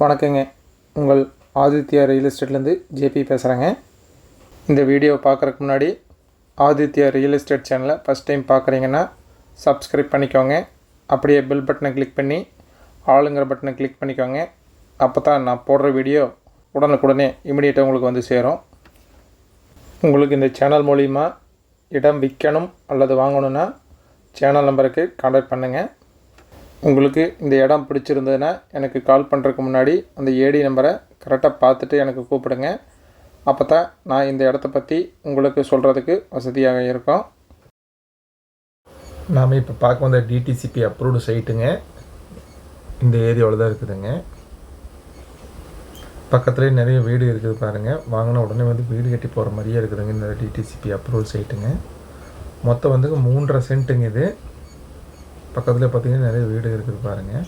வணக்கங்க. உங்கள் Aditya real எஸ்டேட்லேருந்து JP பேசுகிறேங்க. இந்த வீடியோ பார்க்குறதுக்கு முன்னாடி ஆதித்யா ரியல் எஸ்டேட் சேனலை ஃபஸ்ட் டைம் பார்க்குறீங்கன்னா சப்ஸ்கிரைப் பண்ணிக்கோங்க. அப்படியே பெல் பட்டனை கிளிக் பண்ணி ஆளுங்கிற பட்டனை கிளிக் பண்ணிக்கோங்க. அப்போ தான் நான் போடுற வீடியோ உடனுக்குடனே இமிடியேட்டாக உங்களுக்கு வந்து சேரும். உங்களுக்கு இந்த சேனல் மூலிமா இடம் விற்கணும் அல்லது வாங்கணுன்னா சேனல் நம்பருக்கு கான்டாக்ட் பண்ணுங்கள். உங்களுக்கு இந்த இடம் பிடிச்சிருந்ததுன்னா எனக்கு கால் பண்ணுறதுக்கு முன்னாடி அந்த ஏடி நம்பரை கரெக்டாக பார்த்துட்டு எனக்கு கூப்பிடுங்க. அப்போ தான் நான் இந்த இடத்த பற்றி உங்களுக்கு சொல்கிறதுக்கு வசதியாக இருக்கும். நாம் இப்போ பார்க்க வந்த டிடிசிபி அப்ரூவ்டு சைட்டுங்க. இந்த ஏரியாவில் தான் இருக்குதுங்க. பக்கத்துலேயே நிறைய வீடு இருக்குது பாருங்கள். வாங்கின உடனே வந்து வீடு கட்டி போகிற மாதிரியே இருக்குதுங்க இந்த டிடிசிபி அப்ரூவல் சைட்டுங்க. மொத்தம் வந்து 3.5 சென்ட்டுங்க இது. பக்கத்தில் பார்த்திங்கன்னா நிறைய வீடு இருக்குது பாருங்கள்.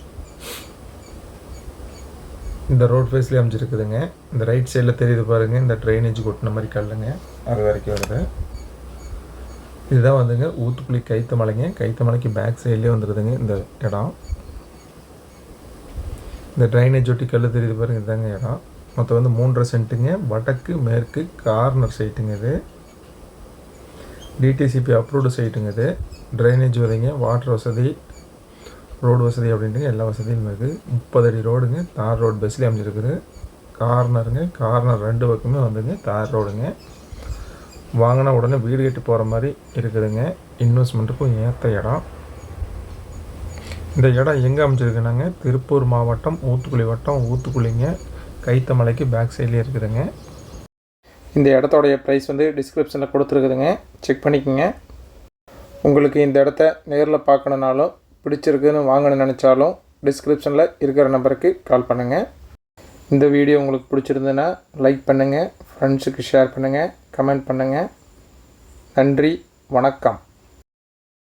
இந்த ரோட் ஃபேஸ்லேயே அமைச்சிருக்குதுங்க. இந்த ரைட் சைடில் தெரியுது பாருங்கள், இந்த ட்ரைனேஜ் கொட்டின மாதிரி கல்லுங்க அது வரைக்கும் வருது. இதுதான் வந்துங்க ஊத்துக்குழி கைத்தமலைங்க. கைத்தமலைக்கு பேக் சைட்லேயே வந்துருதுங்க இந்த இடம். இந்த ட்ரைனேஜ் ஒட்டி கல் தெரியுது பாருங்கள், இதுதாங்க இடம். மொத்தம் வந்து 3.5 சென்ட்டுங்க. வடக்கு மேற்கு கார்னர் சைட்டுங்க இது. டிடிசிபி அப்ரூவ்டு சைட்டுங்க இது. ட்ரைனேஜ் வரைங்க, வாட்டர் வசதி, ரோடு வசதி அப்படின்ட்டு எல்லா வசதியும் இருக்குது. 30 அடி ரோடுங்க. தார் ரோடு பஸ்லேயே அமைஞ்சிருக்குது. கார்னருங்க. கார்னர் 2 பக்கமே வந்துங்க தார் ரோடுங்க. வாங்கினா உடனே வீடு கட்டி போகிற மாதிரி இருக்குதுங்க. இன்வெஸ்ட்மெண்ட்டுக்கும் ஏற்ற இடம். இந்த இடம் எங்கே அமைஞ்சிருக்குனாங்க, திருப்பூர் மாவட்டம் ஊத்துக்குளி வட்டம் ஊத்துக்குளிங்க. கைத்தமலைக்கு பேக் சைட்லேயே இருக்குதுங்க. இந்த இடத்தோடைய ப்ரைஸ் வந்து டிஸ்கிரிப்ஷனில் கொடுத்துருக்குதுங்க, செக் பண்ணிக்கோங்க. உங்களுக்கு இந்த இடத்த நேரில் பார்க்கணுன்னாலும் பிடிச்சிருக்குன்னு வாங்கணும்னு நினச்சாலும் டிஸ்கிரிப்ஷனில் இருக்கிற நம்பருக்கு கால் பண்ணுங்கள். இந்த வீடியோ உங்களுக்கு பிடிச்சிருந்ததுன்னா லைக் பண்ணுங்கள், ஃப்ரெண்ட்ஸுக்கு ஷேர் பண்ணுங்கள், கமெண்ட் பண்ணுங்கள். நன்றி, வணக்கம்.